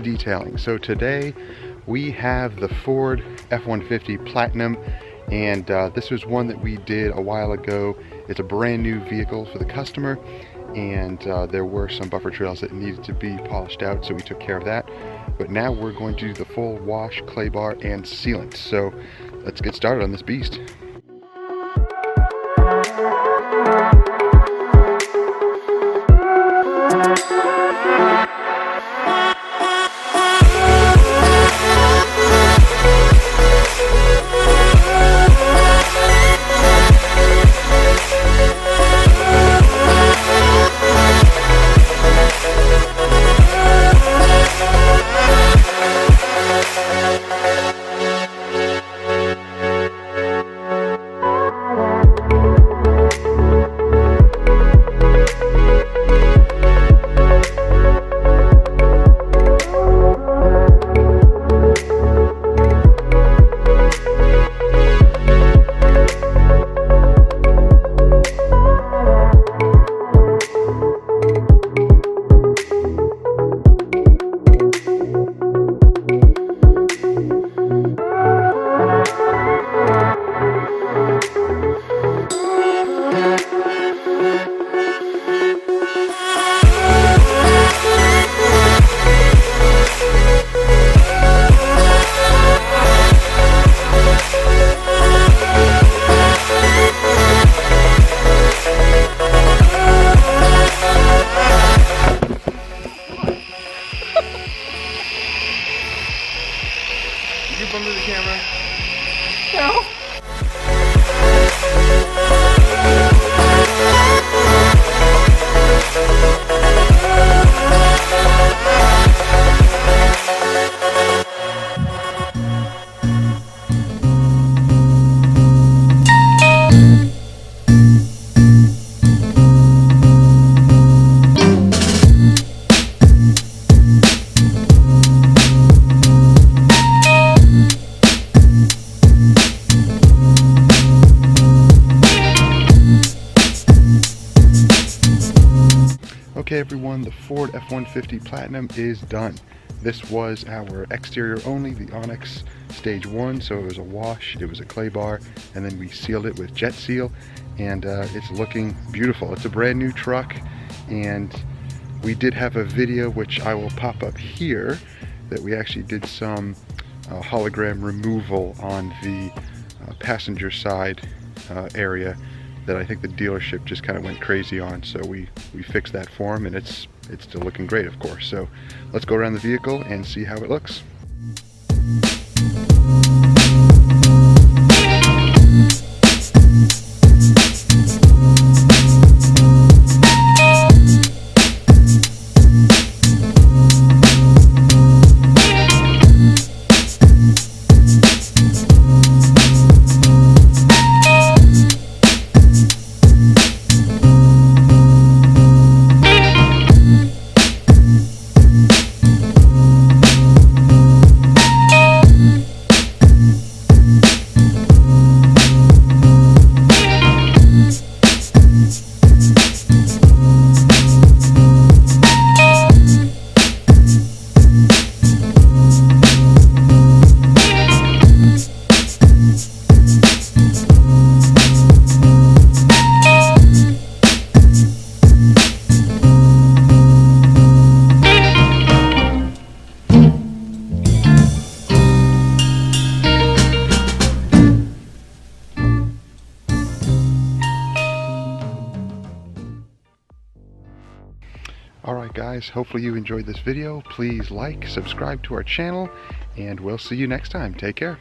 Miranda Detailing. So today we have the Ford F150 Platinum, and this was one that we did a while ago. It's a brand new vehicle for the customer, and there were some buffer trails that needed to be polished out, so we took care of that. But now we're going to do the full wash, clay bar, and sealant. So let's get started on this beast. Under the camera? No. Okay everyone, the Ford F150 Platinum is done. This was our exterior only, the Onyx Stage 1, so it was a wash, it was a clay bar, and then we sealed it with Jetseal, and it's looking beautiful. It's a brand new truck, and we did have a video, which I will pop up here, that we actually did some hologram removal on the passenger side area that I think the dealership just kind of went crazy on, so we fixed that for them, and it's still looking great, of course. So let's go around the vehicle and see how it looks. Alright guys, hopefully you enjoyed this video. Please like, subscribe to our channel, and we'll see you next time. Take care.